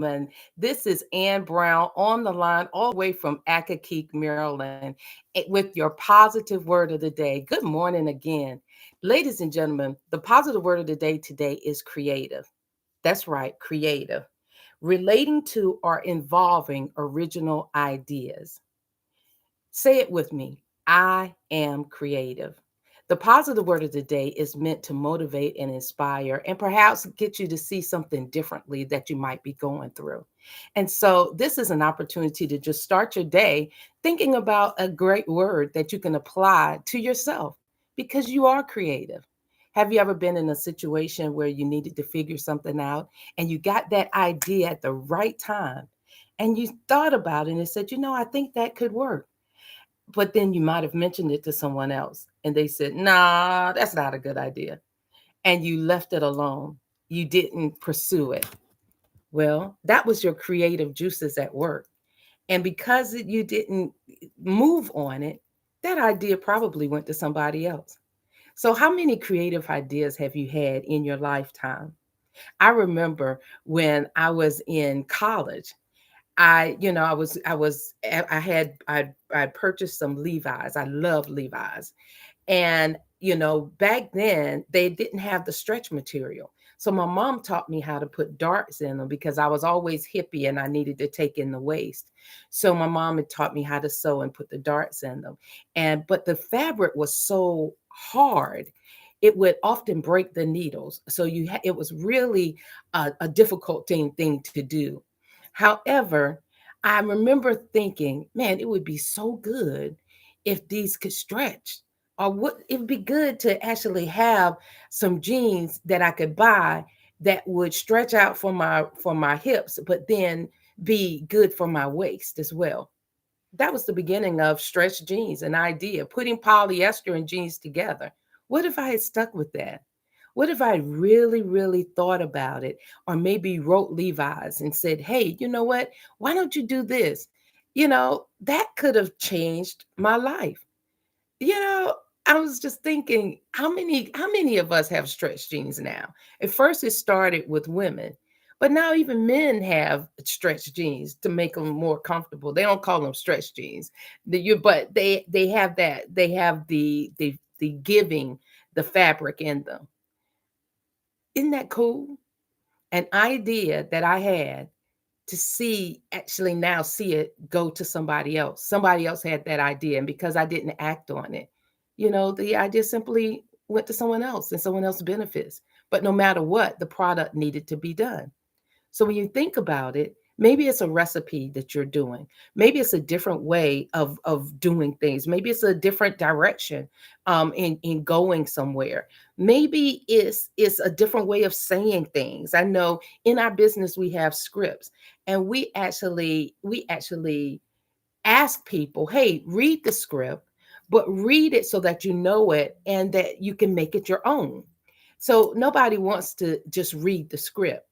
gentlemen, this is Ann Brown on the line all the way from Accokeek, Maryland, with your positive word of the day. Good morning again. Ladies and gentlemen, the positive word of the day today is creative. That's right, creative. Relating to or involving original ideas. Say it with me. I am creative. The positive word of the day is meant to motivate and inspire and perhaps get you to see something differently that you might be going through. And so, this is an opportunity to just start your day thinking about a great word that you can apply to yourself because you are creative. Have you ever been in a situation where you needed to figure something out and you got that idea at the right time and you thought about it and said, I think that could work, but then you might have mentioned it to someone else and they said, nah, that's not a good idea. And you left it alone. You didn't pursue it. Well, that was your creative juices at work. And because you didn't move on it, that idea probably went to somebody else. So, how many creative ideas have you had in your lifetime? I remember when I was in college, I purchased some Levi's. I love Levi's. And, back then they didn't have the stretch material. So my mom taught me how to put darts in them because I was always hippie and I needed to take in the waist. So my mom had taught me how to sew and put the darts in them. But the fabric was so hard, it would often break the needles. So it was really a difficult thing to do. However, I remember thinking, man, it would be so good if these could stretch. Or what it would be good to actually have some jeans that I could buy that would stretch out for my hips, but then be good for my waist as well. That was the beginning of stretch jeans, an idea, putting polyester and jeans together. What if I had stuck with that? What if I really, really thought about it, or maybe wrote Levi's and said, hey, you know what? Why don't you do this? That could have changed my life. You know, I was just thinking, how many of us have stretch jeans now? At first, it started with women, but now even men have stretch jeans to make them more comfortable. They don't call them stretch jeans, but they have that. They have the giving the fabric in them. Isn't that cool? An idea that I had to actually now see it go to somebody else. Somebody else had that idea. And because I didn't act on it, the idea simply went to someone else and someone else benefits. But no matter what, the product needed to be done. So when you think about it, maybe it's a recipe that you're doing. Maybe it's a different way of doing things. Maybe it's a different direction in going somewhere. Maybe it's a different way of saying things. I know in our business we have scripts, and we actually ask people, hey, read the script, but read it so that you know it and that you can make it your own. So nobody wants to just read the script.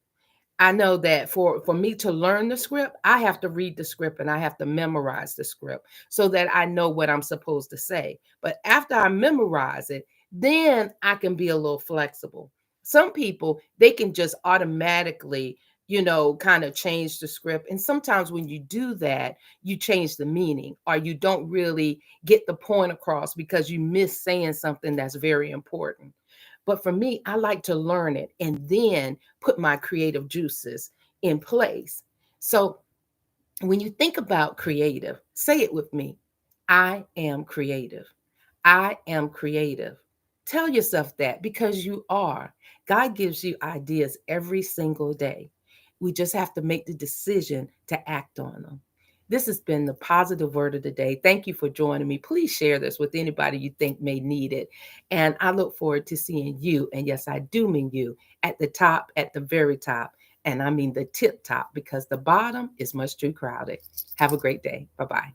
I know that for me to learn the script, I have to read the script and I have to memorize the script so that I know what I'm supposed to say. But after I memorize it, then I can be a little flexible. Some people, they can just automatically, kind of change the script. And sometimes when you do that, you change the meaning or you don't really get the point across because you miss saying something that's very important. But for me, I like to learn it and then put my creative juices in place. So when you think about creative, say it with me. I am creative. I am creative. Tell yourself that because you are. God gives you ideas every single day. We just have to make the decision to act on them. This has been the positive word of the day. Thank you for joining me. Please share this with anybody you think may need it. And I look forward to seeing you. And yes, I do mean you at the top, at the very top. And I mean the tip top because the bottom is much too crowded. Have a great day. Bye bye.